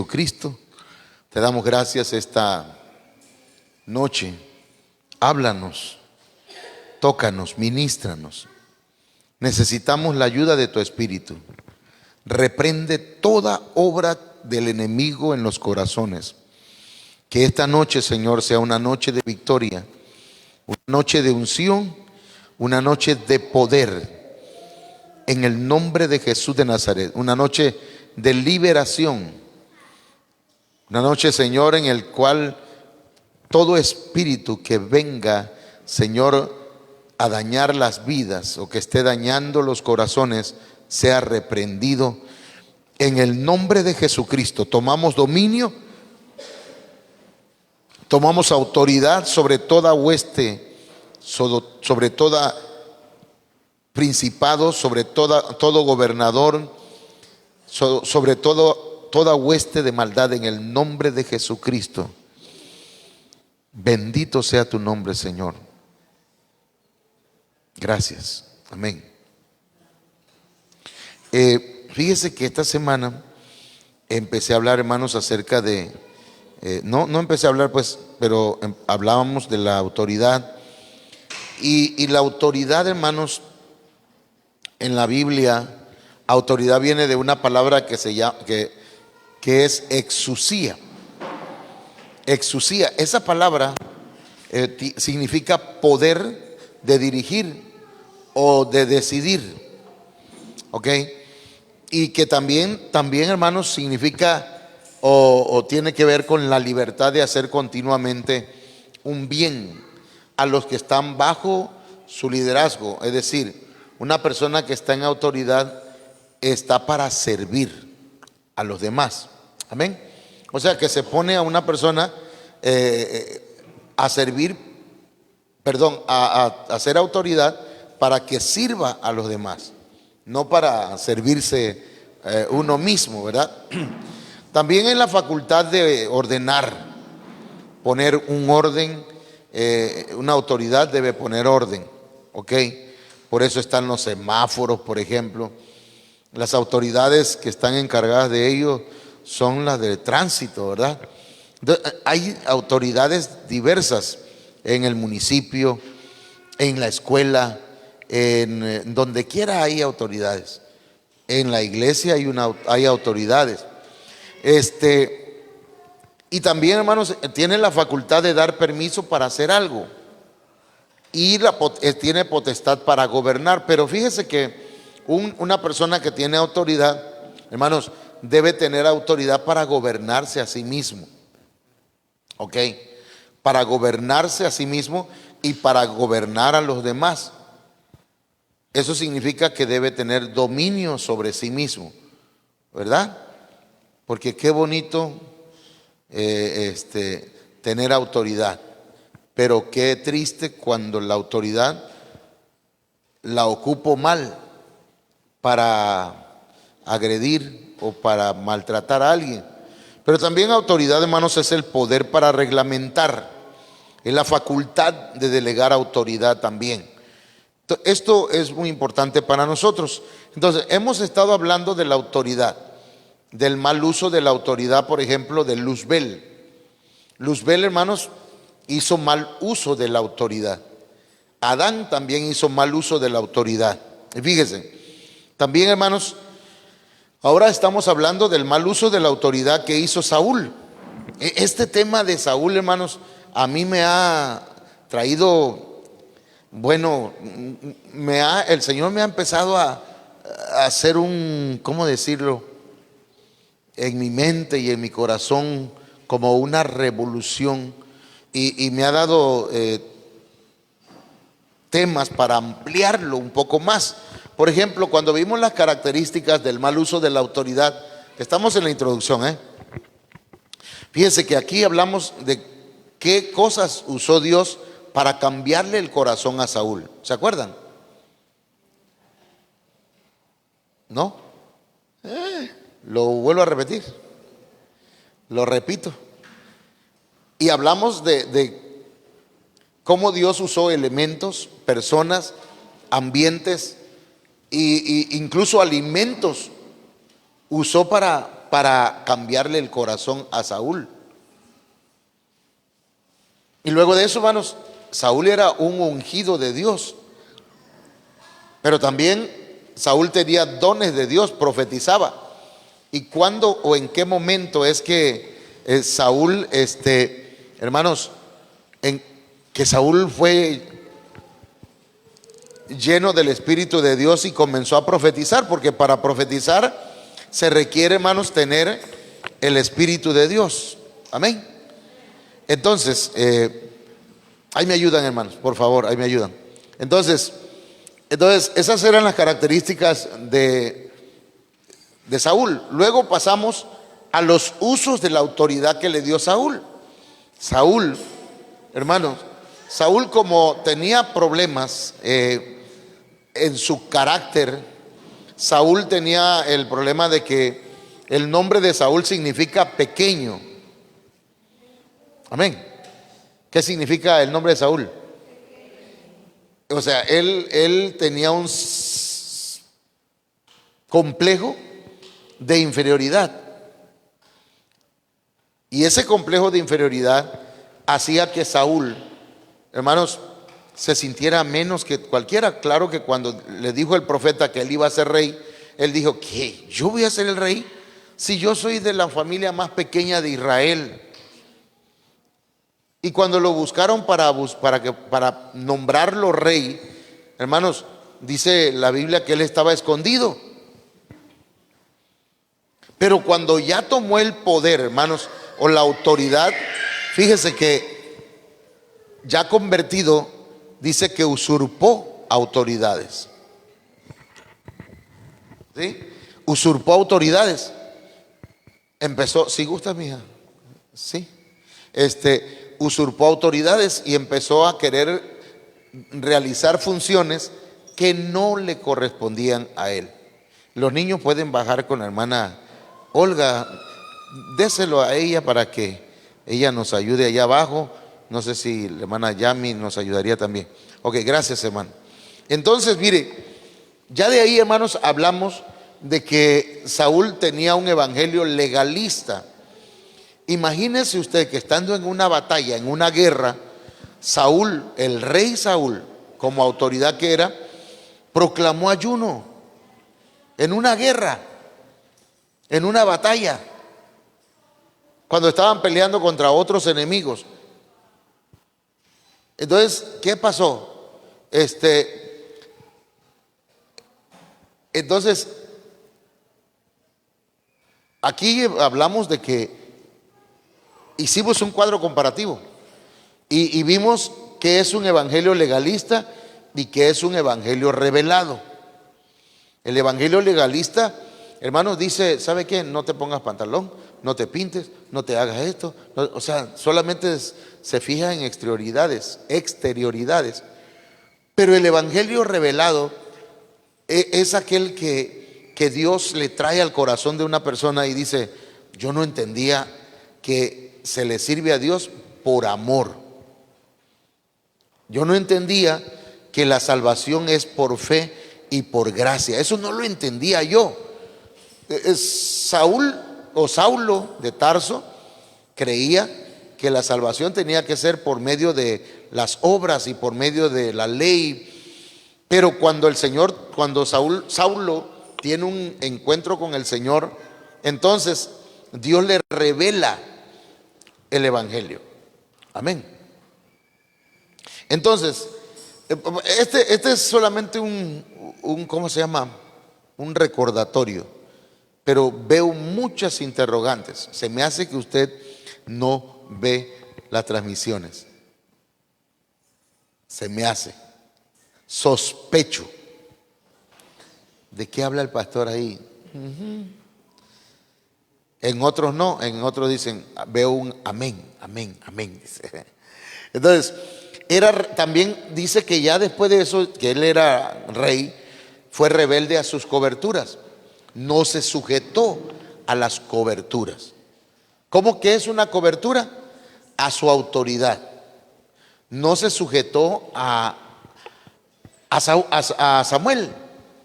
Jesucristo, te damos gracias esta noche. Háblanos, tócanos, ministranos. Necesitamos la ayuda de tu Espíritu. Reprende toda obra del enemigo en los corazones. Que esta noche, Señor, sea una noche de victoria, una noche de unción, una noche de poder. En el nombre de Jesús de Nazaret, una noche de liberación. Una noche, Señor, en el cual todo espíritu que venga, Señor, a dañar las vidas o que esté dañando los corazones, sea reprendido. En el nombre de Jesucristo tomamos dominio, tomamos autoridad sobre toda hueste, sobre toda principado, sobre todo gobernador, sobre toda hueste de maldad, en el nombre de Jesucristo. Bendito sea tu nombre, Señor. Gracias. Amén. Fíjese que esta semana empecé a hablar, hermanos, acerca de, no empecé a hablar pues, pero hablábamos de la autoridad. Y la autoridad, hermanos, en la Biblia, autoridad viene de una palabra que se llama, que es exousia. Exousia, esa palabra significa poder de dirigir o de decidir, ¿ok? Y que también hermanos, significa o tiene que ver con la libertad de hacer continuamente un bien a los que están bajo su liderazgo. Es decir, una persona que está en autoridad está para servir a los demás. Amén. O sea, que se pone a una persona a servir, a ser autoridad para que sirva a los demás, no para servirse uno mismo, ¿verdad? También en la facultad de ordenar, poner un orden, una autoridad debe poner orden, ¿ok? Por eso están los semáforos, por ejemplo. Las autoridades que están encargadas de ello son las de tránsito, ¿verdad? Entonces, hay autoridades diversas en el municipio, en la escuela, en donde quiera hay autoridades. En la iglesia hay autoridades. Y también, hermanos, tienen la facultad de dar permiso para hacer algo. Y tiene potestad para gobernar. Pero fíjese que una persona que tiene autoridad, hermanos, debe tener autoridad para gobernarse a sí mismo. ¿Ok? Para gobernarse a sí mismo y para gobernar a los demás. Eso significa que debe tener dominio sobre sí mismo, ¿verdad? Porque qué bonito tener autoridad, pero qué triste cuando la autoridad la ocupo mal para agredir o para maltratar a alguien. Pero también autoridad, hermanos, es el poder para reglamentar, es la facultad de delegar autoridad también. Esto es muy importante para nosotros. Entonces, hemos estado hablando de la autoridad, del mal uso de la autoridad, por ejemplo, de Luzbel. Luzbel, hermanos, hizo mal uso de la autoridad. Adán también hizo mal uso de la autoridad. Y fíjese, también, hermanos, ahora estamos hablando del mal uso de la autoridad que hizo Saúl. Este tema de Saúl, hermanos, a mí me ha traído, bueno, el Señor me ha empezado a hacer ¿cómo decirlo? En mi mente y en mi corazón como una revolución y me ha dado temas para ampliarlo un poco más. Por ejemplo, cuando vimos las características del mal uso de la autoridad, estamos en la introducción, Fíjense que aquí hablamos de qué cosas usó Dios para cambiarle el corazón a Saúl. ¿Se acuerdan? ¿No? Lo vuelvo a repetir. Lo repito. Y hablamos de cómo Dios usó elementos, personas, ambientes e incluso alimentos. Usó para para cambiarle el corazón a Saúl. Y luego de eso, hermanos, Saúl era un ungido de Dios, pero también Saúl tenía dones de Dios, profetizaba. ¿Y cuándo o en qué momento es que Saúl, hermanos, en que Saúl fue lleno del Espíritu de Dios y comenzó a profetizar? Porque para profetizar se requiere, hermanos, tener el Espíritu de Dios. Amén. Entonces, ahí me ayudan, hermanos, por favor, ahí me ayudan. Entonces, esas eran las características de Saúl. Luego pasamos a los usos de la autoridad que le dio Saúl. Saúl, hermanos, Saúl, como tenía problemas en su carácter, Saúl tenía el problema de que el nombre de Saúl significa pequeño. Amén. ¿Qué significa el nombre de Saúl? O sea, él tenía un complejo de inferioridad. Y ese complejo de inferioridad hacía que Saúl, hermanos, se sintiera menos que cualquiera. Claro que cuando le dijo el profeta que él iba a ser rey, él dijo: ¿qué? ¿Yo voy a ser el rey? Si yo soy de la familia más pequeña de Israel. Y cuando lo buscaron para nombrarlo rey, hermanos, dice la Biblia que él estaba escondido. Pero cuando ya tomó el poder, hermanos, o la autoridad, fíjese que ya convertido, dice que usurpó autoridades. ¿Sí? Usurpó autoridades. Empezó, si gusta, mija, sí. Usurpó autoridades y empezó a querer realizar funciones que no le correspondían a él. Los niños pueden bajar con la hermana Olga, déselo a ella para que ella nos ayude allá abajo. No sé si la hermana Yami nos ayudaría también. Ok, gracias, hermano. Entonces, mire, ya de ahí, hermanos, hablamos de que Saúl tenía un evangelio legalista. Imagínese usted que estando en una batalla, en una guerra, Saúl, el rey Saúl, como autoridad que era, proclamó ayuno en una guerra, en una batalla, cuando estaban peleando contra otros enemigos. Entonces, ¿qué pasó? Entonces, aquí hablamos de que hicimos un cuadro comparativo y vimos que es un evangelio legalista y que es un evangelio revelado. El evangelio legalista, hermanos, dice: ¿sabe qué? No te pongas pantalón, no te pintes, no te hagas esto. O sea, solamente se fija en exterioridades. Pero el evangelio revelado es aquel que Dios le trae al corazón de una persona y dice: yo no entendía que se le sirve a Dios por amor. Yo no entendía que la salvación es por fe y por gracia. Eso no lo entendía yo. Saulo de Tarso creía que la salvación tenía que ser por medio de las obras y por medio de la ley. Pero cuando Saulo tiene un encuentro con el Señor, entonces Dios le revela el evangelio. Amén. Entonces, este es solamente ¿cómo se llama? Un recordatorio, pero veo muchas interrogantes. Se me hace que usted no ve las transmisiones. Se me hace. Sospecho. ¿De qué habla el pastor ahí? En otros no, en otros dicen: veo un amén, amén, amén. Entonces, también dice que ya después de eso, que él era rey, fue rebelde a sus coberturas. No se sujetó a las coberturas. ¿Cómo que es una cobertura? A su autoridad. No se sujetó a Samuel,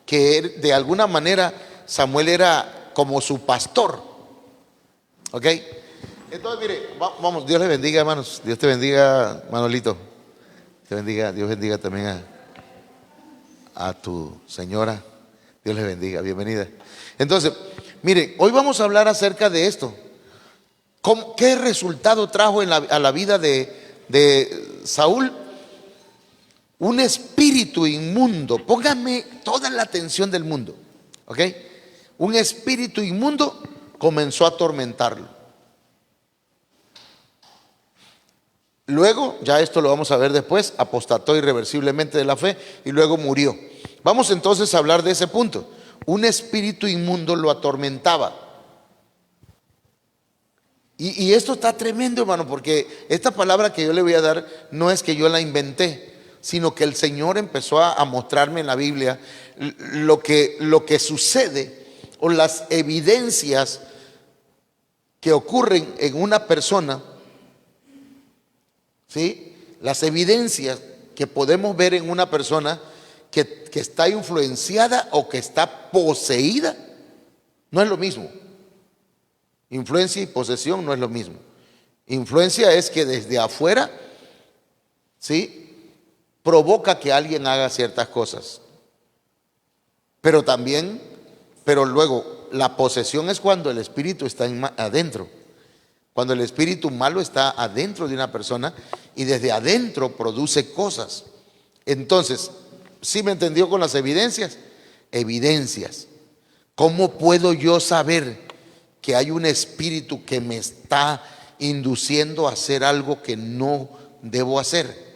que de alguna manera Samuel era como su pastor. ¿Ok? Entonces, mire, vamos, Dios le bendiga, hermanos. Dios te bendiga, Manolito. Te bendiga, Dios bendiga también a tu señora. Dios les bendiga, bienvenida. Entonces, mire, hoy vamos a hablar acerca de esto. ¿Qué resultado trajo a la vida de Saúl? Un espíritu inmundo. Póngame toda la atención del mundo. ¿Ok? Un espíritu inmundo comenzó a atormentarlo. Luego, ya esto lo vamos a ver después, apostató irreversiblemente de la fe y luego murió. Vamos entonces a hablar de ese punto. Un espíritu inmundo lo atormentaba. Y esto está tremendo, hermano, porque esta palabra que yo le voy a dar no es que yo la inventé, sino que el Señor empezó a mostrarme en la Biblia lo que sucede o las evidencias que ocurren en una persona. ¿Sí? Las evidencias que podemos ver en una persona que está influenciada o que está poseída no es lo mismo. Influencia y posesión no es lo mismo. Influencia es que desde afuera, ¿sí?, provoca que alguien haga ciertas cosas. Pero luego la posesión es cuando el espíritu está adentro. Cuando el espíritu malo está adentro de una persona y desde adentro produce cosas. Entonces, ¿sí me entendió con las evidencias? Evidencias. ¿Cómo puedo yo saber que hay un espíritu que me está induciendo a hacer algo que no debo hacer?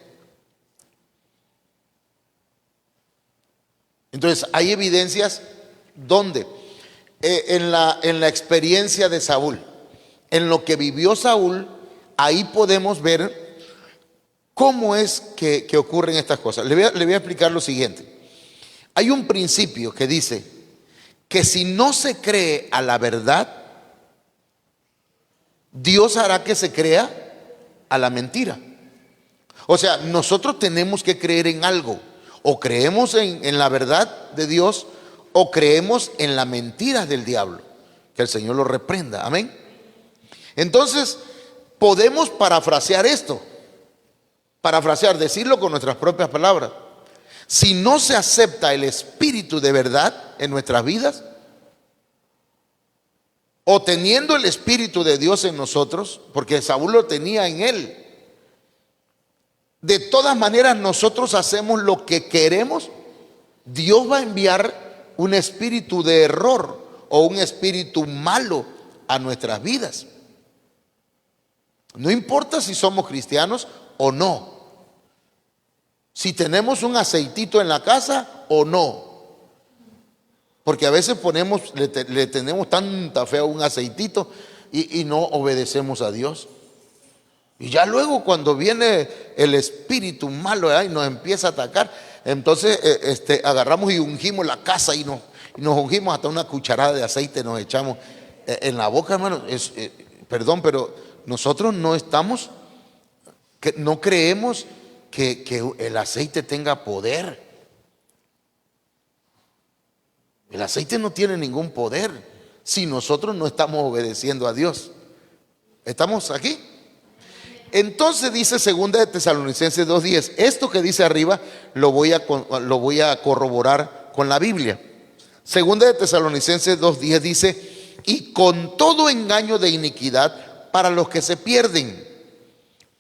Entonces, hay evidencias ¿dónde? En la experiencia de Saúl. En lo que vivió Saúl, ahí podemos ver cómo es que ocurren estas cosas. Le voy a explicar lo siguiente. Hay un principio que dice que si no se cree a la verdad, Dios hará que se crea a la mentira. O sea, nosotros tenemos que creer en algo. O creemos en la verdad de Dios o creemos en las mentiras del diablo. Que el Señor lo reprenda. Amén. Entonces, podemos parafrasear esto. Decirlo con nuestras propias palabras. Si no se acepta el espíritu de verdad en nuestras vidas, o teniendo el espíritu de Dios en nosotros, porque Saúl lo tenía en él, de todas maneras nosotros hacemos lo que queremos, Dios va a enviar un espíritu de error o un espíritu malo a nuestras vidas. No importa si somos cristianos o no, si tenemos un aceitito en la casa o no, porque a veces le tenemos tanta fe a un aceitito y no obedecemos a Dios. Y ya luego cuando viene el espíritu malo y nos empieza a atacar, entonces agarramos y ungimos la casa y nos ungimos hasta una cucharada de aceite, nos echamos en la boca, hermano. Perdón, pero nosotros no creemos que el aceite tenga poder. El aceite no tiene ningún poder si nosotros no estamos obedeciendo a Dios. ¿Estamos aquí? Entonces dice 2 de Tesalonicenses 2:10. Esto que dice arriba lo voy a corroborar con la Biblia. 2 de Tesalonicenses 2:10 dice: y con todo engaño de iniquidad para los que se pierden,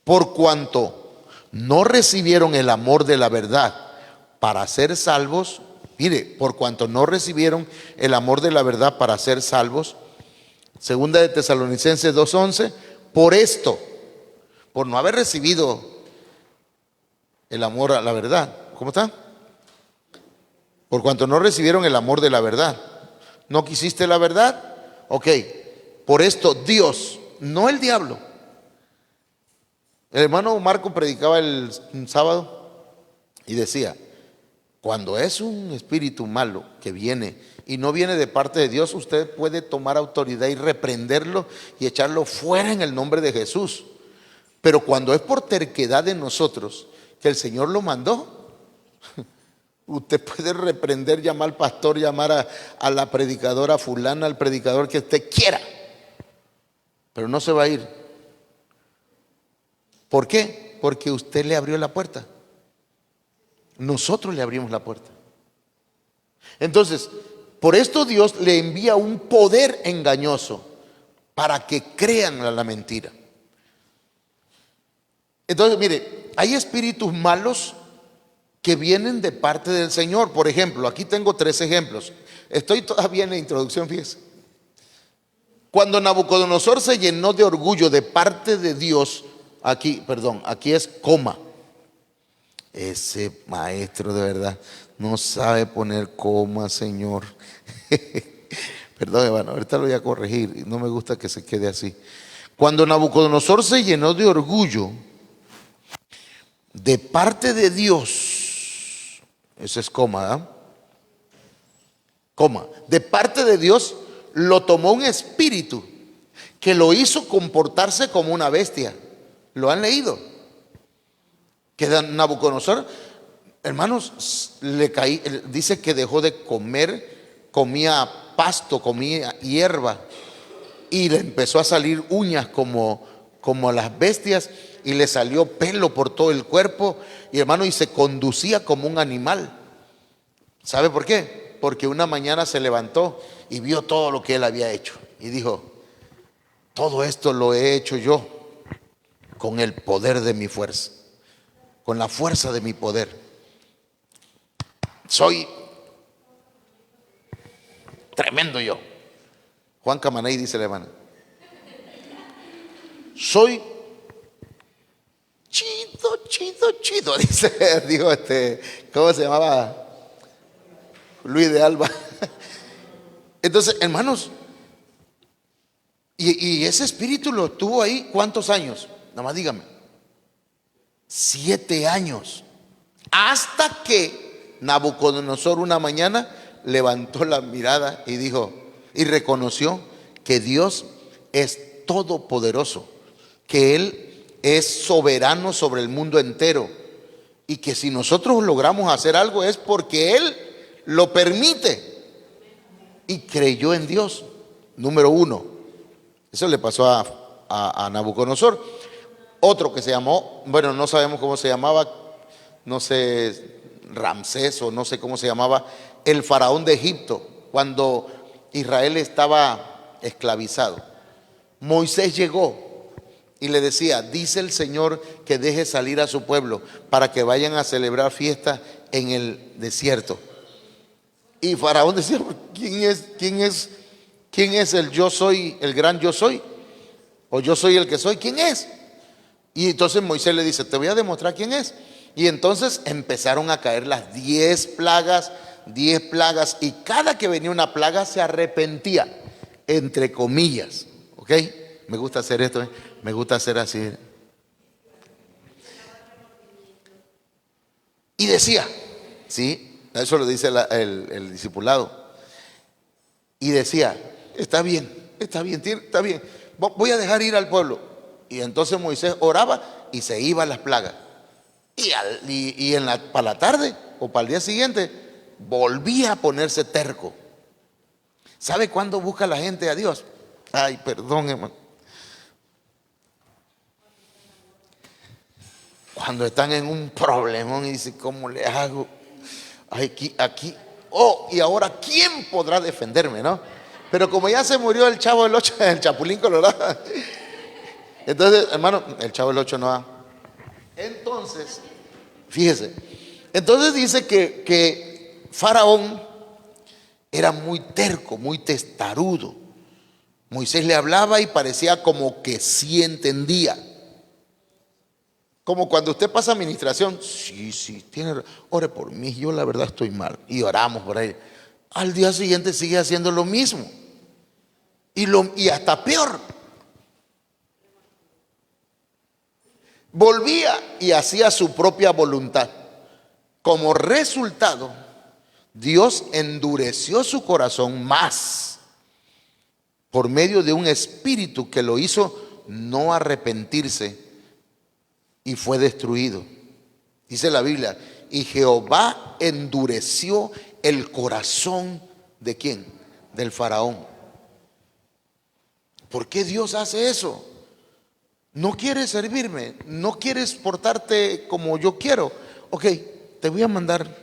por cuanto no recibieron el amor de la verdad para ser salvos. Mire, por cuanto no recibieron el amor de la verdad para ser salvos. 2 de Tesalonicenses 2:11. Por no haber recibido el amor a la verdad. ¿Cómo está? Por cuanto no recibieron el amor de la verdad. ¿No quisiste la verdad? Ok. Por esto Dios, no el diablo. El hermano Marco predicaba el sábado y decía: cuando es un espíritu malo que viene y no viene de parte de Dios, usted puede tomar autoridad y reprenderlo y echarlo fuera en el nombre de Jesús. Pero cuando es por terquedad de nosotros que el Señor lo mandó, usted puede reprender, llamar al pastor, llamar a la predicadora fulana, al predicador que usted quiera. pero no se va a ir. ¿Por qué? Porque usted le abrió la puerta. Nosotros le abrimos la puerta. Entonces, por esto Dios le envía un poder engañoso para que crean a la mentira. Entonces, mire, hay espíritus malos que vienen de parte del Señor. Por ejemplo, aquí tengo 3 ejemplos. Estoy todavía en la introducción, fíjese. Cuando Nabucodonosor se llenó de orgullo de parte de Dios, aquí es coma. Ese maestro de verdad no sabe poner coma, Señor. Perdón, hermano, ahorita lo voy a corregir. No me gusta que se quede así. Cuando Nabucodonosor se llenó de orgullo de parte de Dios, ese es coma, ¿verdad? Coma. De parte de Dios lo tomó un espíritu que lo hizo comportarse como una bestia. ¿Lo han leído? Que Nabucodonosor, hermanos, dice que dejó de comer, comía pasto, comía hierba y le empezó a salir uñas como las bestias y le salió pelo por todo el cuerpo y hermano, y se conducía como un animal. ¿Sabe por qué? Porque una mañana se levantó y vio todo lo que él había hecho y dijo: todo esto lo he hecho yo con el poder de mi fuerza, con la fuerza de mi poder. Soy tremendo yo. Juan Camaney dice la hermana: soy chido, dice, digo, ¿cómo se llamaba? Luis de Alba. Entonces, hermanos, y ese espíritu lo tuvo ahí, ¿cuántos años? Nada más dígame. 7 años. Hasta que Nabucodonosor una mañana levantó la mirada y dijo, y reconoció que Dios es todopoderoso, que Él es soberano sobre el mundo entero y que si nosotros logramos hacer algo es porque Él lo permite, y creyó en Dios. Número 1. Eso le pasó a Nabucodonosor. Otro que se llamó, bueno, no sabemos cómo se llamaba, no sé, Ramsés o no sé cómo se llamaba, el faraón de Egipto, cuando Israel estaba esclavizado. Moisés llegó y le decía: dice el Señor que deje salir a su pueblo para que vayan a celebrar fiesta en el desierto. Y faraón decía: ¿quién es el yo soy, el gran yo soy? ¿O yo soy el que soy? ¿Quién es? Y entonces Moisés le dice: te voy a demostrar quién es. Y entonces empezaron a caer las 10 plagas, y cada que venía una plaga se arrepentía, entre comillas. ¿Ok? Me gusta hacer esto, me gusta hacer así. Y decía, ¿sí? Eso lo dice el discipulado. Y decía: está bien, está bien, voy a dejar ir al pueblo. Y entonces Moisés oraba y se iban las plagas. Para la tarde o para el día siguiente volvía a ponerse terco. ¿Sabe cuándo busca la gente a Dios? Ay, perdón, hermano. Cuando están en un problemón y dicen: ¿cómo le hago? Aquí. Oh, y ahora ¿quién podrá defenderme, no? Pero como ya se murió el Chavo del 8, el Chapulín Colorado. Entonces, hermano, el Chavo del 8 no ha. Entonces, fíjese. Entonces dice que Faraón era muy terco, muy testarudo. Moisés le hablaba y parecía como que sí entendía. Como cuando usted pasa administración: sí, ore por mí, yo la verdad estoy mal. Y oramos por él. Al día siguiente sigue haciendo lo mismo. Y hasta peor. Volvía y hacía su propia voluntad. Como resultado, Dios endureció su corazón más por medio de un espíritu que lo hizo no arrepentirse y fue destruido. Dice la Biblia: y Jehová endureció el corazón ¿de quién? Del faraón. ¿Por qué Dios hace eso? ¿No quieres servirme? ¿No quieres portarte como yo quiero? Ok, te voy a mandar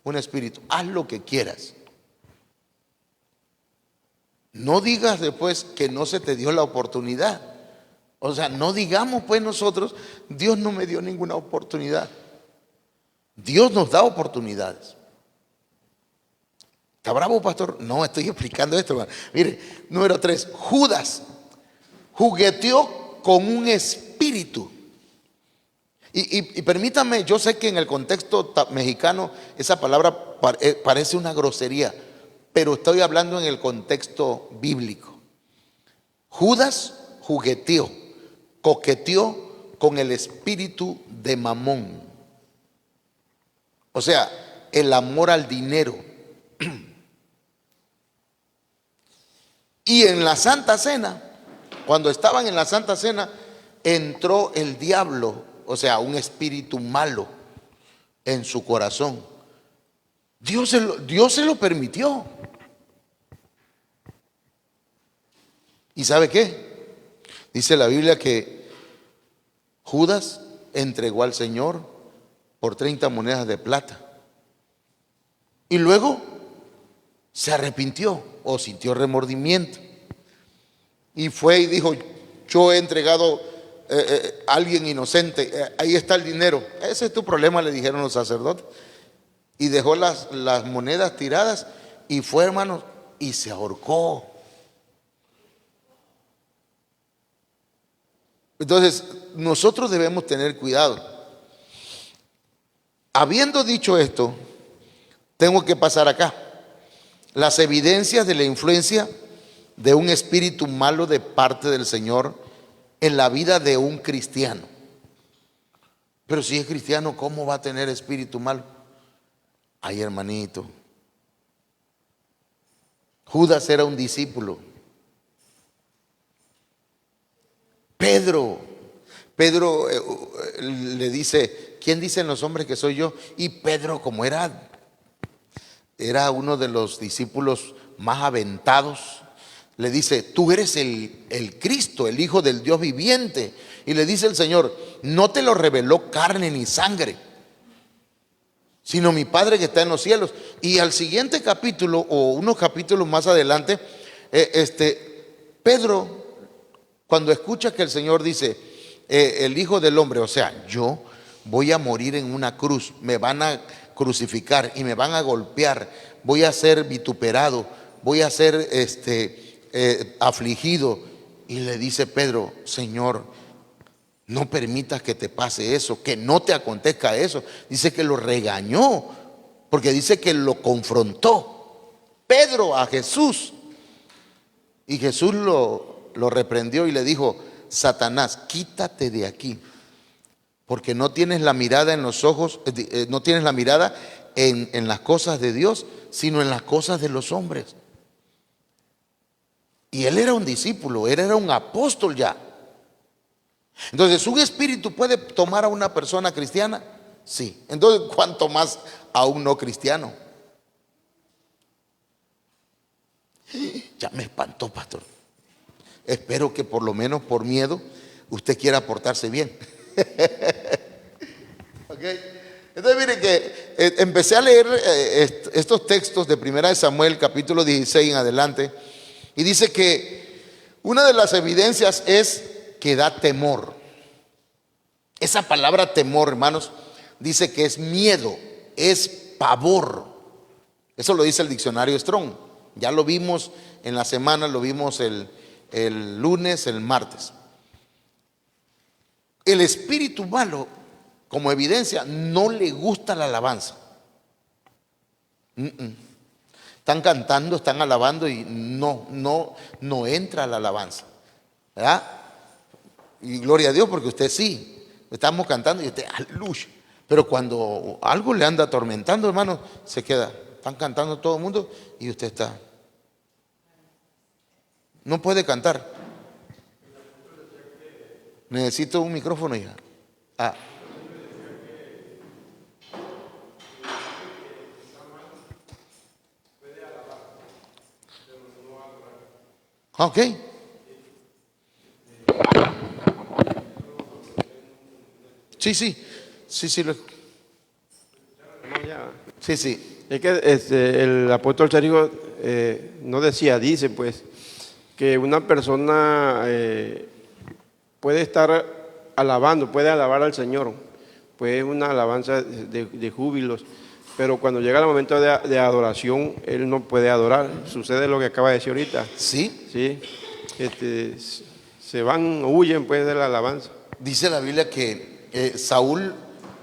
un espíritu. Haz lo que quieras. No digas después que no se te dio la oportunidad. O sea, no digamos pues nosotros, Dios no me dio ninguna oportunidad. Dios nos da oportunidades. ¿Está bravo, pastor? No, estoy explicando esto, hermano. Mire, número 3, Judas jugueteó con un espíritu. Y permítame, yo sé que en el contexto mexicano esa palabra parece una grosería, pero estoy hablando en el contexto bíblico. Judas jugueteó, coqueteó con el espíritu de Mamón. O sea, el amor al dinero. Y en la Santa Cena, cuando estaban en la Santa Cena, entró el diablo, o sea, un espíritu malo en su corazón. Dios se lo permitió. ¿Y sabe qué? Dice la Biblia que Judas entregó al Señor por 30 monedas de plata. Y luego se arrepintió o sintió remordimiento. Y fue y dijo, yo he entregado a alguien inocente, ahí está el dinero. Ese es tu problema, le dijeron los sacerdotes. Y dejó las monedas tiradas y fue, hermano, y se ahorcó. Entonces, nosotros debemos tener cuidado. Habiendo dicho esto, tengo que pasar acá. Las evidencias de la influencia de un espíritu malo de parte del Señor en la vida de un cristiano. Pero si es cristiano, ¿cómo va a tener espíritu malo? Ay, hermanito. Judas era un discípulo. Pedro le dice, ¿quién dicen los hombres que soy yo? Y Pedro, como era uno de los discípulos más aventados, le dice, tú eres el Cristo, el Hijo del Dios viviente. Y le dice el Señor, no te lo reveló carne ni sangre, sino mi Padre que está en los cielos. Y al siguiente capítulo, o unos capítulos más adelante, Pedro, cuando escucha que el Señor dice, el Hijo del Hombre, o sea, yo voy a morir en una cruz, me van a crucificar y me van a golpear, voy a ser vituperado, voy a ser afligido. Y le dice Pedro, Señor, no permitas que te pase eso, que no te acontezca eso. Dice que lo regañó, porque dice que lo confrontó Pedro a Jesús. Y Jesús lo reprendió y le dijo, Satanás, quítate de aquí, porque no tienes la mirada en los ojos, no tienes la mirada en las cosas de Dios, sino en las cosas de los hombres. Y él era un discípulo, él era un apóstol ya. Entonces, ¿un espíritu puede tomar a una persona cristiana? Sí. Entonces, ¿cuánto más a un no cristiano? Ya me espantó, pastor. Espero que por lo menos por miedo usted quiera portarse bien. ¿Okay? Entonces, mire que empecé a leer estos textos de 1 Samuel, capítulo 16 en adelante, y dice que una de las evidencias es que da temor. Esa palabra temor, hermanos, dice que es miedo, es pavor. Eso lo dice el diccionario Strong. Ya lo vimos en la semana, lo vimos el lunes, el martes. El espíritu malo, como evidencia, no le gusta la alabanza. Están cantando, están alabando y no entra la alabanza, ¿verdad? Y gloria a Dios porque usted sí. Estamos cantando y usted, aleluya. Pero cuando algo le anda atormentando, hermano, se queda. Están cantando todo el mundo y usted está. No puede cantar. Necesito un micrófono, hija. Ah. Ok. Sí, sí, sí, sí, sí, sí. Es que el apóstol Sergio no decía, dice pues, que una persona puede estar alabando, puede alabar al Señor, pues es una alabanza de júbilos, pero cuando llega el momento de adoración, él no puede adorar. Sucede lo que acaba de decir ahorita. Sí, Sí, se van, huyen pues de la alabanza. dice la Biblia que Saúl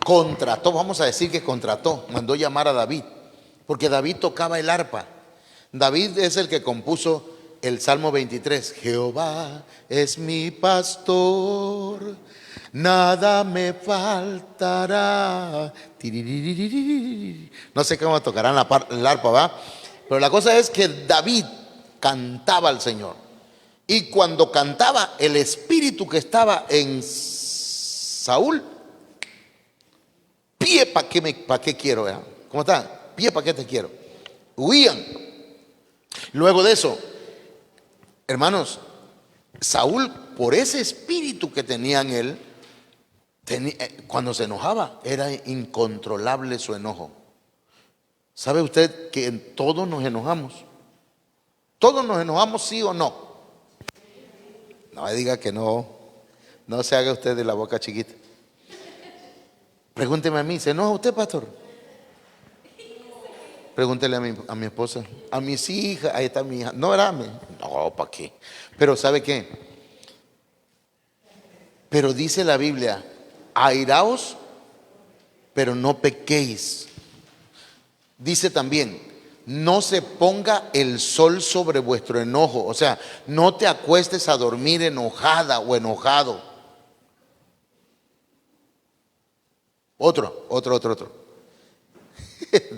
contrató, vamos a decir que contrató, mandó llamar a David, porque David tocaba el arpa. David es el que compuso el Salmo 23. Jehová es mi pastor, nada me faltará. No sé cómo tocarán el arpa, ¿va? Pero la cosa es que David cantaba al Señor. Y cuando cantaba, el espíritu que estaba en Saúl, pie para qué quiero, ¿verdad? ¿Cómo está? Pie para qué te quiero. Huían. Luego de eso, hermanos, Saúl, por ese espíritu que tenía en él, cuando se enojaba, era incontrolable su enojo. ¿Sabe usted que todos nos enojamos? ¿Todos nos enojamos, sí o no? No me diga que no. No se haga usted de la boca chiquita. Pregúnteme a mí, ¿se enoja usted, pastor? Pregúntele a mi esposa, a mis hijas, ahí está mi hija. No, no, ¿para qué? Pero ¿sabe qué? Pero dice la Biblia, airaos, pero no pequéis. Dice también, no se ponga el sol sobre vuestro enojo. O sea, no te acuestes a dormir enojada o enojado. Otro.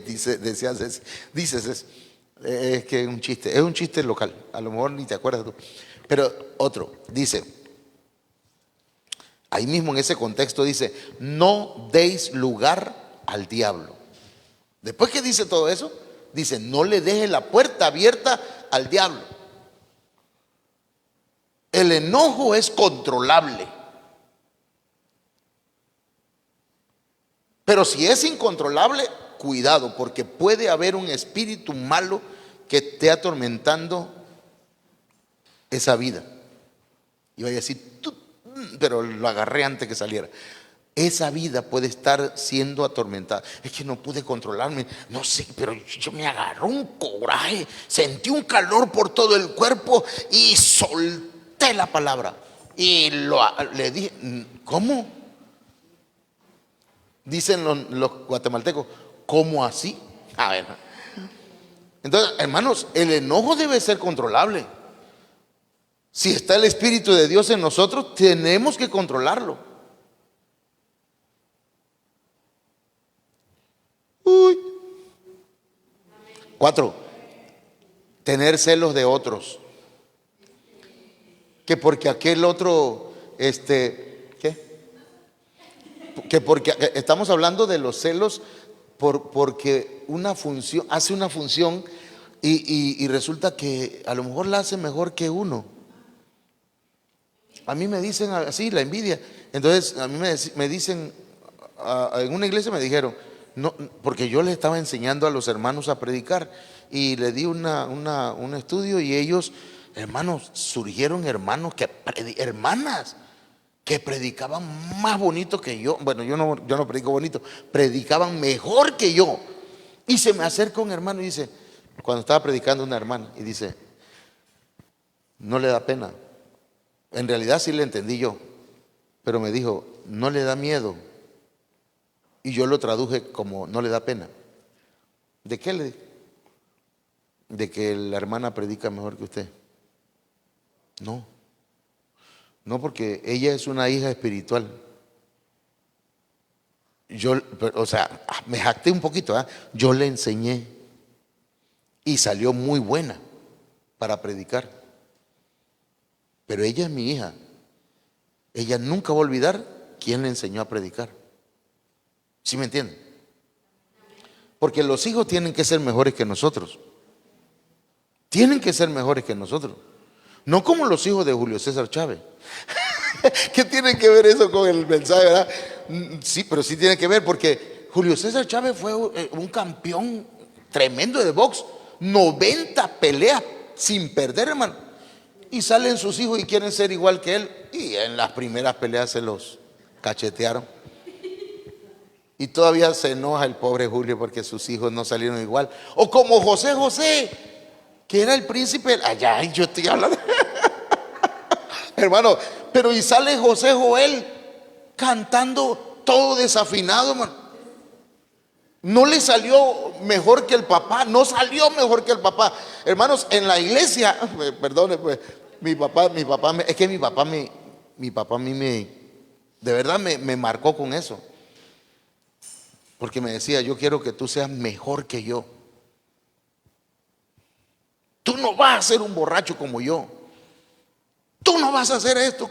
Dices, es que es un chiste local, a lo mejor ni te acuerdas tú. Pero otro, dice, ahí mismo en ese contexto dice, no deis lugar al diablo. Después que dice todo eso, dice, no le deje la puerta abierta al diablo. El enojo es controlable. Pero si es incontrolable, cuidado, porque puede haber un espíritu malo que esté atormentando esa vida. Y vaya a decir, pero lo agarré antes que saliera. Esa vida puede estar siendo atormentada. Es que no pude controlarme, no sé, pero yo me agarró un coraje, sentí un calor por todo el cuerpo y solté la palabra. Y le dije, ¿cómo? Dicen los guatemaltecos, ¿cómo así? A ver. Entonces, hermanos, el enojo debe ser controlable. Si está el Espíritu de Dios en nosotros, tenemos que controlarlo. Uy. 4. Tener celos de otros. Que porque aquel otro, ¿qué? Que porque estamos hablando de los celos porque una función, hace una función y resulta que a lo mejor la hace mejor que uno. A mí me dicen así, la envidia. Entonces a mí me dicen, en una iglesia me dijeron, no, porque yo les estaba enseñando a los hermanos a predicar y le di un estudio y ellos, hermanos, surgieron hermanos hermanas que predicaban más bonito que yo. Bueno, yo no predico bonito, predicaban mejor que yo. Y se me acerca un hermano y dice, cuando estaba predicando una hermana, y dice, no le da pena. En realidad sí le entendí yo, pero me dijo, no le da miedo. Y yo lo traduje como no le da pena. ¿De qué le dije? De que la hermana predica mejor que usted. No, porque ella es una hija espiritual. O sea, me jacté un poquito, ¿eh? Yo le enseñé y salió muy buena para predicar. Pero ella es mi hija. Ella nunca va a olvidar quién le enseñó a predicar. ¿Sí me entienden? Porque los hijos tienen que ser mejores que nosotros. Tienen que ser mejores que nosotros. No como los hijos de Julio César Chávez. ¿Qué tiene que ver eso con el mensaje, verdad? Sí, pero sí tiene que ver porque Julio César Chávez fue un campeón tremendo de box. 90 peleas sin perder, hermano. Y salen sus hijos y quieren ser igual que él. Y en las primeras peleas se los cachetearon. Y todavía se enoja el pobre Julio porque sus hijos no salieron igual. O como José José, que era el príncipe. Allá, yo estoy hablando. Hermano, pero y sale José Joel cantando todo desafinado, hermano. No le salió mejor que el papá, no salió mejor que el papá. Hermanos, en la iglesia, perdone, pues, es que mi papá a mí de verdad me marcó con eso. Porque me decía, yo quiero que tú seas mejor que yo. Tú no vas a ser un borracho como yo. Tú no vas a hacer esto.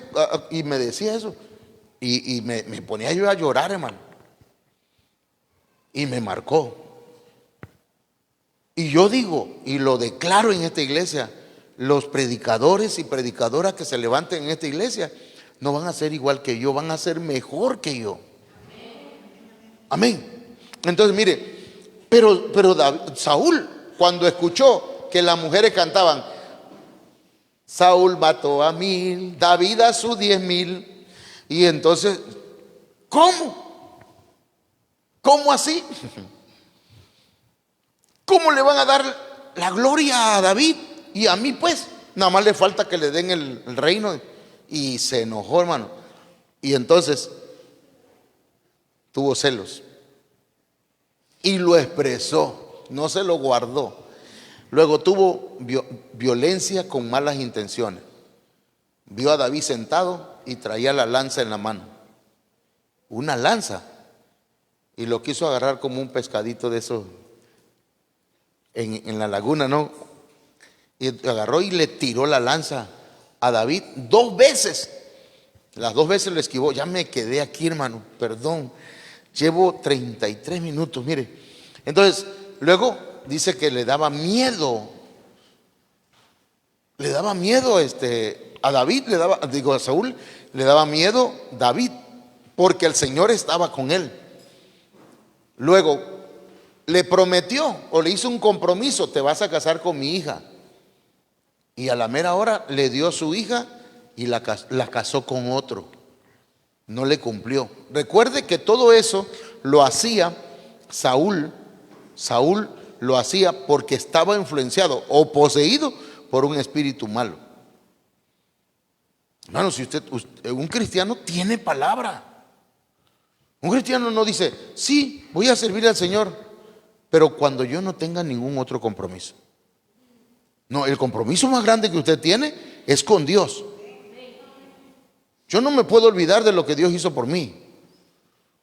Y me decía eso. Y me ponía yo a llorar, hermano. Y me marcó. Y yo digo, y lo declaro en esta iglesia, los predicadores y predicadoras que se levanten en esta iglesia no van a ser igual que yo, van a ser mejor que yo. Amén. Entonces, mire, pero Saúl, cuando escuchó que las mujeres cantaban, Saúl mató a 1000, David a sus 10,000, y entonces, ¿cómo? ¿Cómo así? ¿Cómo le van a dar la gloria a David y a mí, pues? Nada más le falta que le den el reino. Y se enojó, hermano. Y entonces tuvo celos y lo expresó, no se lo guardó. Luego tuvo violencia con malas intenciones. Vio a David sentado y traía la lanza en la mano, una lanza, y lo quiso agarrar como un pescadito de esos en la laguna, ¿no? Y agarró y le tiró la lanza a David 2 veces. Las 2 veces lo esquivó. Ya me quedé aquí, hermano, perdón. Llevo 33 minutos, mire. Entonces, luego dice que le daba miedo. Le daba miedo a David, a Saúl, le daba miedo David, porque el Señor estaba con él. Luego le prometió o le hizo un compromiso: te vas a casar con mi hija. Y a la mera hora le dio a su hija y la casó con otro. No le cumplió. Recuerde que todo eso lo hacía Saúl. Saúl lo hacía porque estaba influenciado o poseído por un espíritu malo. Hermano, si un cristiano tiene palabra. Un cristiano no dice, sí, voy a servir al Señor, pero cuando yo no tenga ningún otro compromiso. No, el compromiso más grande que usted tiene es con Dios. Yo no me puedo olvidar de lo que Dios hizo por mí.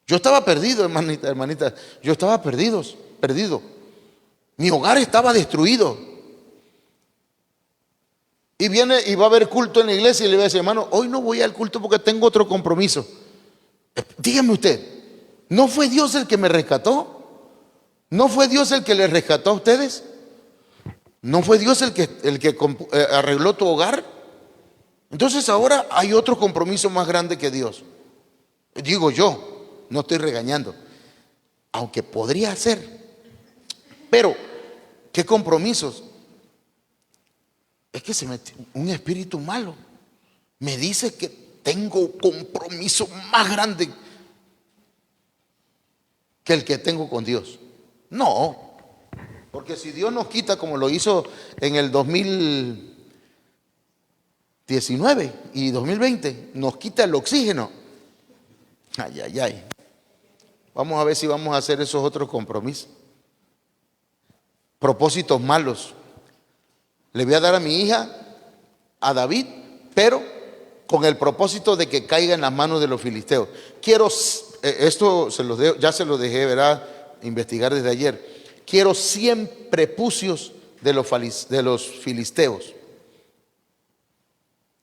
Yo estaba perdido, hermanita. Yo estaba perdido. Mi hogar estaba destruido. Y viene y va a haber culto en la iglesia y le va a decir, hermano, hoy no voy al culto porque tengo otro compromiso. Dígame usted, ¿no fue Dios el que me rescató? ¿No fue Dios el que les rescató a ustedes? ¿No fue Dios el que arregló tu hogar? Entonces ahora hay otro compromiso más grande que Dios. Digo yo, no estoy regañando, aunque podría ser. Pero, ¿qué compromisos? Es que se mete un espíritu malo. Me dice que tengo compromiso más grande que el que tengo con Dios. No. Porque si Dios nos quita, como lo hizo en el 2019 y 2020, nos quita el oxígeno. Ay. Vamos a ver si vamos a hacer esos otros compromisos. Propósitos malos. Le voy a dar a mi hija, a David, pero con el propósito de que caiga en las manos de los filisteos. Esto ya se lo dejé, ¿verdad?, investigar desde ayer. Quiero 100 prepucios de los filisteos.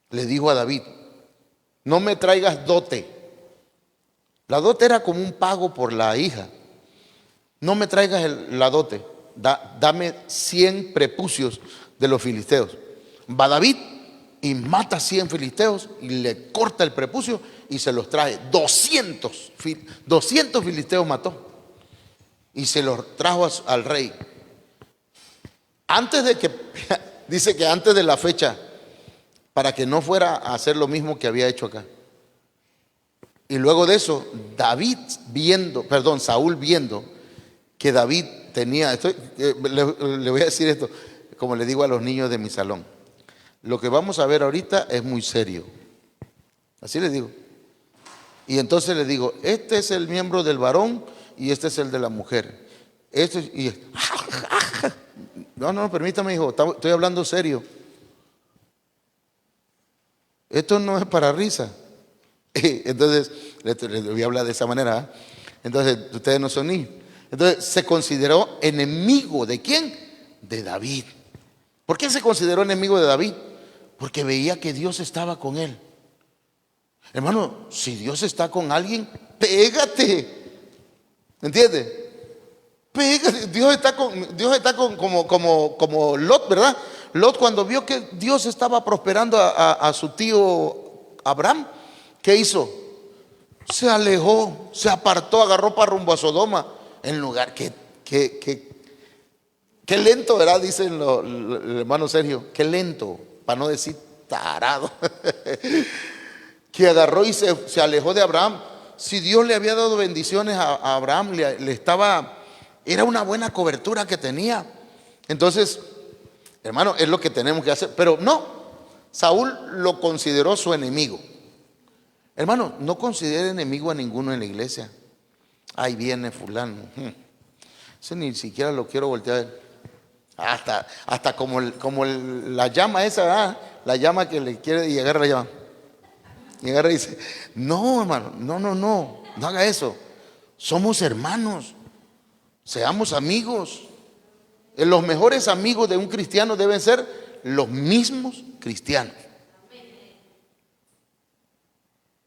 Le dijo a David, no me traigas dote. La dote era como un pago por la hija. No me traigas la dote. Dame 100 prepucios de los filisteos. Va David y mata 100 filisteos y le corta el prepucio y se los trae. 200 filisteos mató y se los trajo al rey. Antes de que, dice que antes de la fecha, para que no fuera a hacer lo mismo que había hecho acá. Y luego de eso, Saúl viendo que David tenía, le voy a decir esto, como le digo a los niños de mi salón, lo que vamos a ver ahorita es muy serio. Así les digo. Y entonces les digo, este es el miembro del varón y este es el de la mujer. No, permítame, hijo, estoy hablando serio. Esto no es para risa. Entonces, les voy a hablar de esa manera. ¿Eh? Entonces, ustedes no son niños. Entonces, se consideró enemigo ¿de quién? De David. ¿Por qué se consideró enemigo de David? Porque veía que Dios estaba con él. Hermano, si Dios está con alguien, pégate. ¿Entiendes? Pégate. Dios está como Lot, ¿verdad? Lot, cuando vio que Dios estaba prosperando a su tío Abraham, ¿qué hizo? Se alejó, se apartó, agarró para rumbo a Sodoma. En lugar que lento, ¿verdad? Dice el hermano Sergio, qué lento, para no decir tarado. Que agarró y se alejó de Abraham. Si Dios le había dado bendiciones a Abraham, era una buena cobertura que tenía. Entonces, hermano, es lo que tenemos que hacer. Pero no, Saúl lo consideró su enemigo. Hermano, no considere enemigo a ninguno en la iglesia. Ahí viene fulano. Ese ni siquiera lo quiero voltear. Hasta como la llama esa, ¿verdad? La llama que le quiere y agarra la llama. Y agarra y dice, no, hermano, no haga eso. Somos hermanos. Seamos amigos. Los mejores amigos de un cristiano deben ser los mismos cristianos.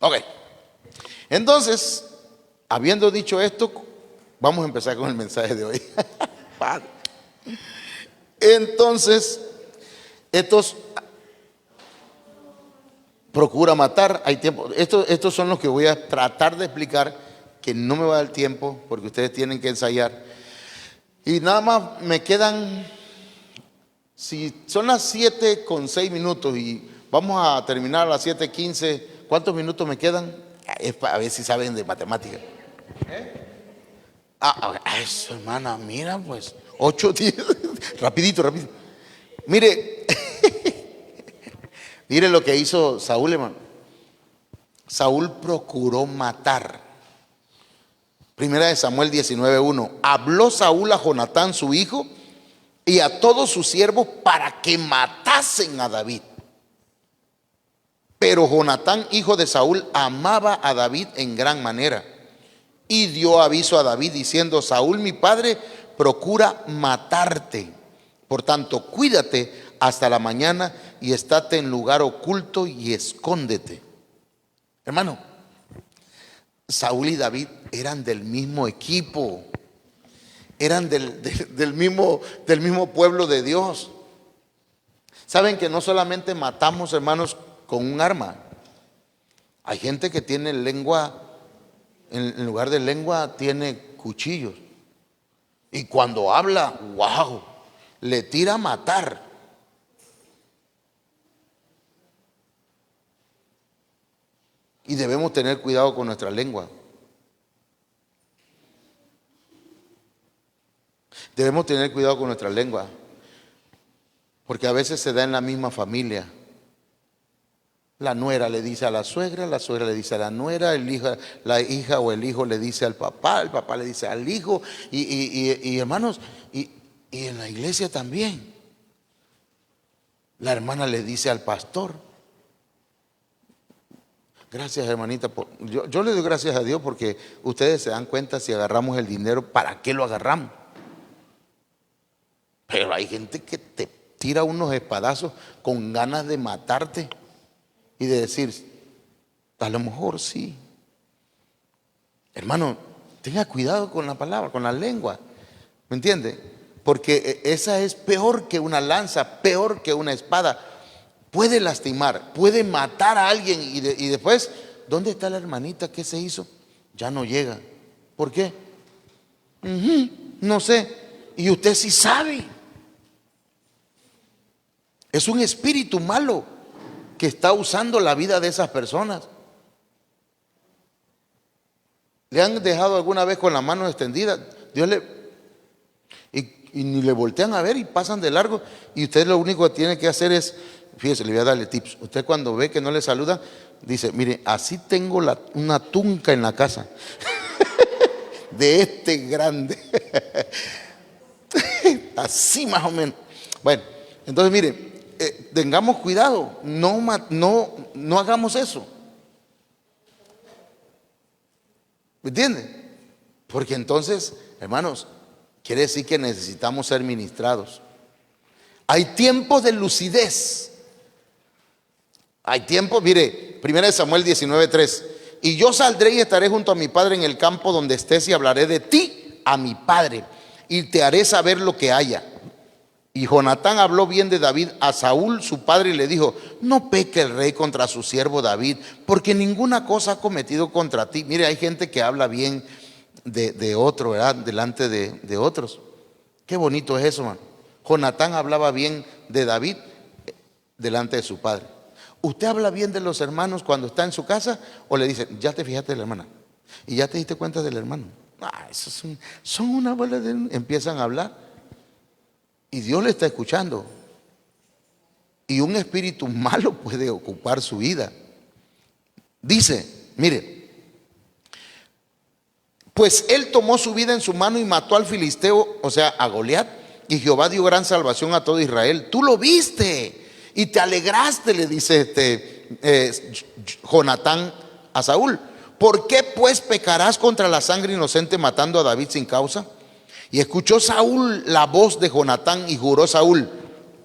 Ok. Entonces, habiendo dicho esto, vamos a empezar con el mensaje de hoy. Entonces, estos procura matar, hay tiempo. Estos son los que voy a tratar de explicar, que no me va a dar tiempo porque ustedes tienen que ensayar. Y nada más me quedan, si son las 7:06 y vamos a terminar a las 7:15, ¿cuántos minutos me quedan? Es para ver si saben de matemáticas. Eso, hermana, mira pues, 8, 10, rapidito. Mire, mire lo que hizo Saúl, hermano. Saúl procuró matar. Primera de Samuel 19:1. Habló Saúl a Jonatán su hijo y a todos sus siervos para que matasen a David. Pero Jonatán, hijo de Saúl, amaba a David en gran manera y dio aviso a David diciendo: Saúl mi padre procura matarte, por tanto cuídate hasta la mañana y estate en lugar oculto y escóndete. Hermano, Saúl y David eran del mismo equipo, eran del mismo pueblo de Dios. Saben que no solamente matamos, hermanos, con un arma. Hay gente que tiene lengua, en lugar de lengua tiene cuchillos. Y cuando habla, wow, le tira a matar. Y debemos tener cuidado con nuestra lengua. Debemos tener cuidado con nuestra lengua, porque a veces se da en la misma familia. La nuera le dice a la suegra le dice a la nuera, la hija o el hijo le dice al papá, el papá le dice al hijo, y hermanos, y en la iglesia también. La hermana le dice al pastor. Gracias, hermanita. Yo le doy gracias a Dios porque ustedes se dan cuenta si agarramos el dinero, ¿para qué lo agarramos? Pero hay gente que te tira unos espadazos con ganas de matarte y de decir, a lo mejor sí. Hermano, tenga cuidado con la palabra, con la lengua. ¿Me entiende? Porque esa es peor que una lanza, peor que una espada. puede lastimar, puede matar a alguien y después, ¿dónde está la hermanita? ¿Qué se hizo? Ya no llega. ¿Por qué? No sé. Y usted sí sabe. Es un espíritu malo que está usando la vida de esas personas. ¿Le han dejado alguna vez con la mano extendida? Y ni le voltean a ver y pasan de largo. Y usted lo único que tiene que hacer es, fíjese, le voy a darle tips. Usted cuando ve que no le saluda, dice, mire, así tengo una tunca en la casa. De este grande. Así más o menos. Bueno, entonces mire, tengamos cuidado, no hagamos eso. ¿Me entiende? Porque entonces, hermanos, quiere decir que necesitamos ser ministrados. Hay tiempos de lucidez. Hay tiempos, mire, 1 Samuel 19:3. Y yo saldré y estaré junto a mi padre en el campo donde estés y hablaré de ti a mi padre y te haré saber lo que haya. Y Jonatán habló bien de David a Saúl su padre y le dijo, no peque el rey contra su siervo David, porque ninguna cosa ha cometido contra ti. Mire, hay gente que habla bien de otro, ¿verdad? Delante de otros. Qué bonito es eso, man. Jonatán hablaba bien de David delante de su padre. ¿Usted habla bien de los hermanos cuando está en su casa o le dice, ya te fijaste de la hermana? ¿Y ya te diste cuenta del hermano? Esos son una bola de... Empiezan a hablar y Dios le está escuchando. Y un espíritu malo puede ocupar su vida. Dice, mire, pues él tomó su vida en su mano y mató al filisteo, o sea, a Goliat, y Jehová dio gran salvación a todo Israel. Tú lo viste y te alegraste, le dice Jonatán a Saúl. ¿Por qué pues pecarás contra la sangre inocente matando a David sin causa? Y escuchó Saúl la voz de Jonatán y juró Saúl,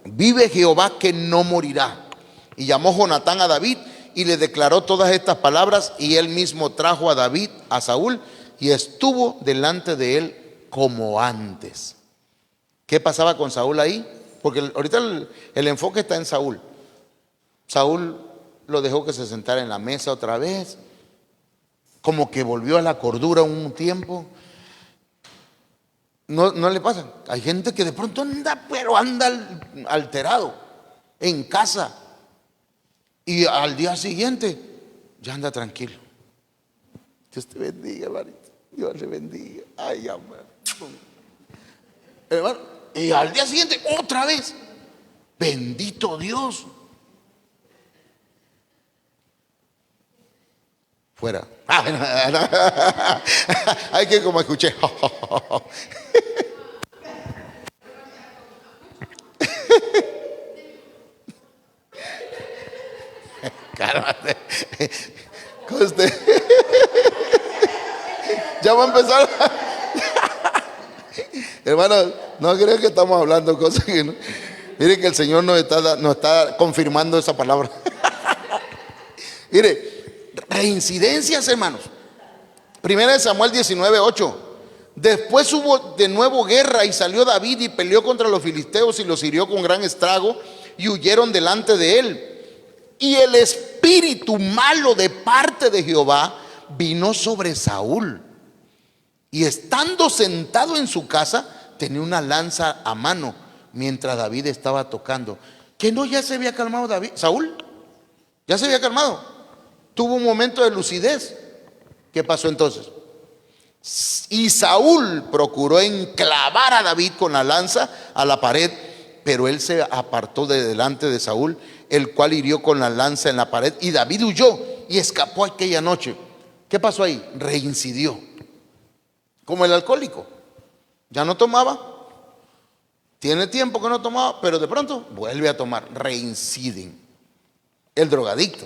vive Jehová que no morirá. Y llamó Jonatán a David y le declaró todas estas palabras, y él mismo trajo a David a Saúl y estuvo delante de él como antes. ¿Qué pasaba con Saúl ahí? Porque ahorita el enfoque está en Saúl. Saúl lo dejó que se sentara en la mesa otra vez, como que volvió a la cordura un tiempo. No le pasa. Hay gente que de pronto anda, pero anda alterado en casa y al día siguiente ya anda tranquilo. Dios te bendiga, hermanito. Dios le bendiga. Ay, hermano. Y al día siguiente otra vez. Bendito Dios. Fuera. Hay que como escuché. Cálmate. Usted. Ya va a empezar. Hermanos, no creo que estamos hablando cosas que no. Mire que el Señor nos está confirmando esa palabra. Mire, reincidencias, hermanos. 1 Samuel 19:8. Después hubo de nuevo guerra y salió David y peleó contra los filisteos y los hirió con gran estrago y huyeron delante de él. Y el espíritu malo de parte de Jehová vino sobre Saúl. Y estando sentado en su casa, tenía una lanza a mano mientras David estaba tocando. ¿Que no ya se había calmado David? Saúl, ya se había calmado. Tuvo un momento de lucidez. ¿Qué pasó entonces? Y Saúl procuró enclavar a David con la lanza a la pared, pero él se apartó de delante de Saúl, el cual hirió con la lanza en la pared, y David huyó y escapó aquella noche. ¿Qué pasó ahí? Reincidió. Como el alcohólico. Ya no tomaba, tiene tiempo que no tomaba, pero de pronto vuelve a tomar. Reinciden. El drogadicto.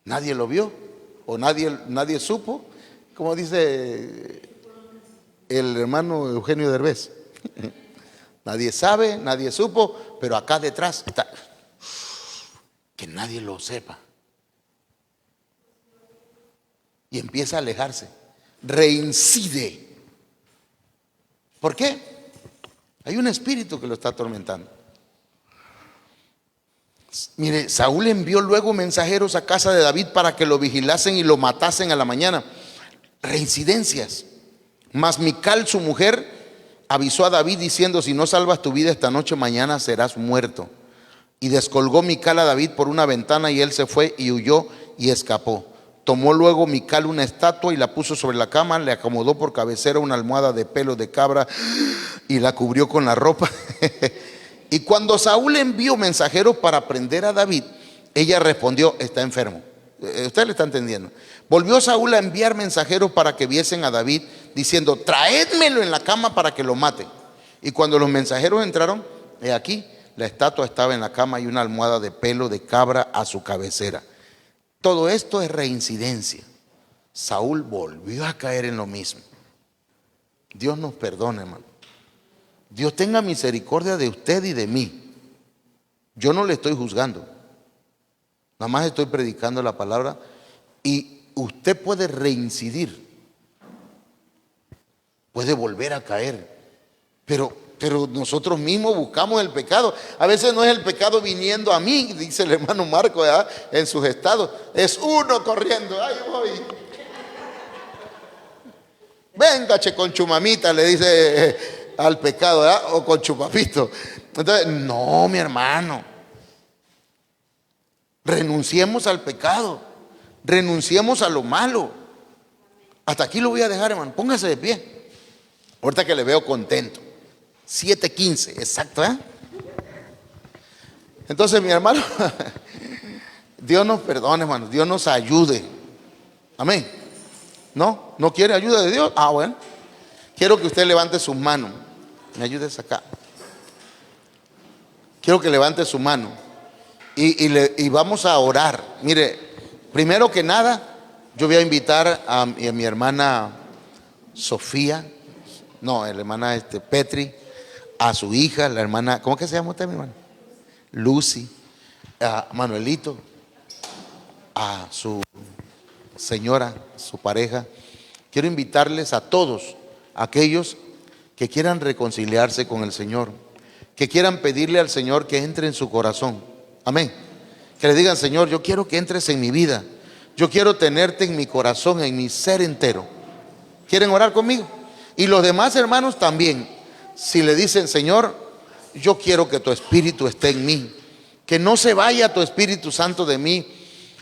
Nadie lo vio o nadie supo, como dice el hermano Eugenio Derbez. Nadie sabe, nadie supo, pero acá detrás está. Que nadie lo sepa. Y empieza a alejarse. Reincide. ¿Por qué? Hay un espíritu que lo está atormentando. Mire, Saúl envió luego mensajeros a casa de David para que lo vigilasen y lo matasen a la mañana. Reincidencias. Mas Mical, su mujer, avisó a David diciendo: si no salvas tu vida esta noche, mañana serás muerto. Y descolgó Mical a David por una ventana, y él se fue y huyó y escapó. Tomó luego Mical una estatua y la puso sobre la cama, le acomodó por cabecera una almohada de pelo de cabra y la cubrió con la ropa. Y cuando Saúl envió mensajeros para prender a David, ella respondió: está enfermo. Usted le está entendiendo. Volvió Saúl a enviar mensajeros para que viesen a David, diciendo: traédmelo en la cama para que lo maten. Y cuando los mensajeros entraron, he aquí, la estatua estaba en la cama y una almohada de pelo de cabra a su cabecera. Todo esto es reincidencia. Saúl volvió a caer en lo mismo. Dios nos perdone, hermano. Dios tenga misericordia de usted y de mí. Yo no le estoy juzgando. Nada más estoy predicando la palabra. Y usted puede reincidir. Puede volver a caer. Pero nosotros mismos buscamos el pecado. A veces no es el pecado viniendo a mí, dice el hermano Marco, ¿verdad?, en sus estados. Es uno corriendo. Ahí voy. Venga, che, con chumamita, le dice al pecado, ¿verdad?, o con chupapito. Entonces, no, mi hermano. Renunciemos al pecado. Renunciemos a lo malo. Hasta aquí lo voy a dejar, hermano. Póngase de pie. Ahorita que le veo contento. 7:15, exacto, ¿eh? Entonces, mi hermano, Dios nos perdone, hermano. Dios nos ayude. Amén. ¿No? ¿No quiere ayuda de Dios? Ah, bueno. Quiero que usted levante sus manos. Me ayudes acá. Quiero que levante su mano. Y vamos a orar. Mire, primero que nada, yo voy a invitar a mi hermana Sofía. No, la hermana Petri. A su hija, la hermana, ¿cómo que se llama usted, mi hermana? Lucy, a Manuelito, a su señora, su pareja. Quiero invitarles a todos aquellos que quieran reconciliarse con el Señor, que quieran pedirle al Señor que entre en su corazón. Amén. Que le digan: Señor, yo quiero que entres en mi vida. Yo quiero tenerte en mi corazón, en mi ser entero. ¿Quieren orar conmigo? Y los demás hermanos también. Si le dicen: Señor, yo quiero que tu Espíritu esté en mí, que no se vaya tu Espíritu Santo de mí,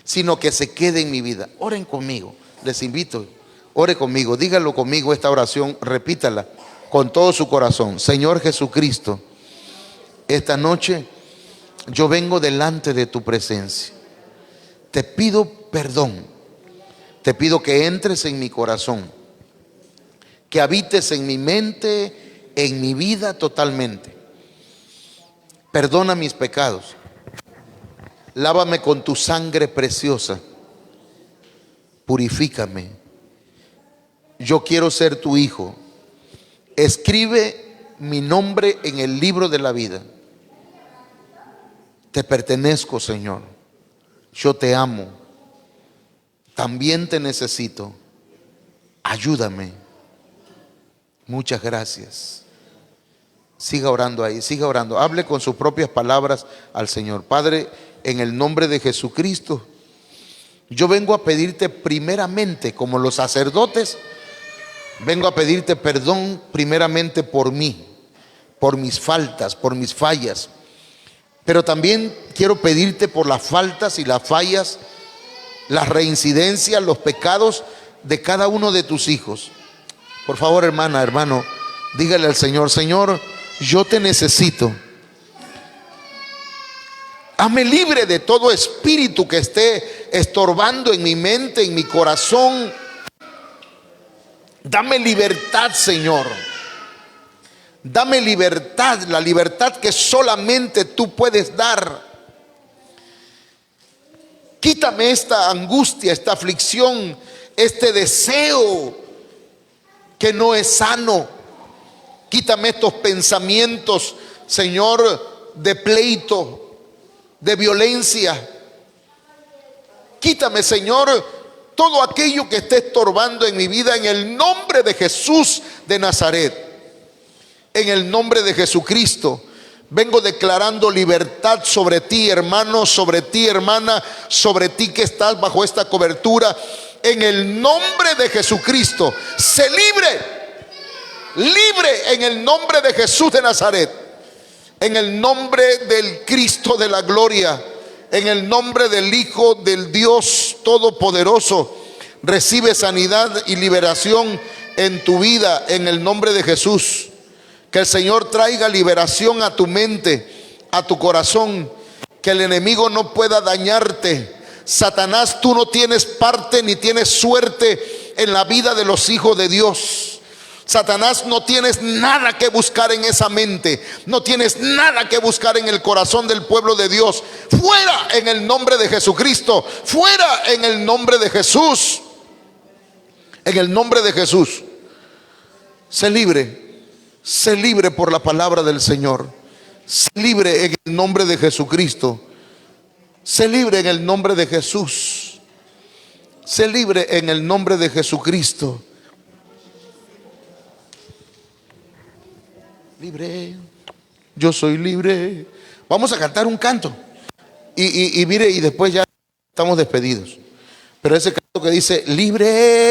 sino que se quede en mi vida. Oren conmigo, les invito, ore conmigo, díganlo conmigo esta oración, repítala con todo su corazón. Señor Jesucristo, esta noche yo vengo delante de tu presencia. Te pido perdón, te pido que entres en mi corazón, que habites en mi mente, en mi vida totalmente. Perdona mis pecados. Lávame con tu sangre preciosa. Purifícame. Yo quiero ser tu hijo. Escribe mi nombre en el libro de la vida. Te pertenezco, Señor. Yo te amo. También te necesito. Ayúdame. Muchas gracias. Siga orando ahí, siga orando. Hable con sus propias palabras al Señor. Padre, en el nombre de Jesucristo, yo vengo a pedirte primeramente, como los sacerdotes, vengo a pedirte perdón primeramente por mí, por mis faltas, por mis fallas. Pero también quiero pedirte por las faltas y las fallas, las reincidencias, los pecados de cada uno de tus hijos. Por favor, hermana, hermano, dígale al Señor: Señor, yo te necesito. Hazme libre de todo espíritu que esté estorbando en mi mente, en mi corazón. Dame libertad, Señor. Dame libertad, la libertad que solamente tú puedes dar. Quítame esta angustia, esta aflicción, este deseo que no es sano. Quítame estos pensamientos, Señor, de pleito, de violencia. Quítame, Señor, todo aquello que esté estorbando en mi vida, en el nombre de Jesús de Nazaret. En el nombre de Jesucristo, Vengo declarando libertad sobre ti, hermano, sobre ti, hermana, sobre ti que estás bajo esta cobertura. En el nombre de Jesucristo, sé libre, libre en el nombre de Jesús de Nazaret, en el nombre del Cristo de la gloria, en el nombre del Hijo del Dios Todopoderoso. Recibe sanidad y liberación en tu vida en el nombre de Jesús. Que el Señor traiga liberación a tu mente, a tu corazón, que el enemigo no pueda dañarte. Satanás, tú no tienes parte ni tienes suerte en la vida de los hijos de Dios. Satanás, no tienes nada que buscar en esa mente, no tienes nada que buscar en el corazón del pueblo de Dios. Fuera en el nombre de Jesucristo, fuera en el nombre de Jesús. En el nombre de Jesús, sé libre. Sé libre por la palabra del Señor. Sé libre en el nombre de Jesucristo. Sé libre en el nombre de Jesús. Sé libre en el nombre de Jesucristo. Libre. Yo soy libre. Vamos a cantar un canto. Y mire, y después ya estamos despedidos. Pero ese canto que dice libre.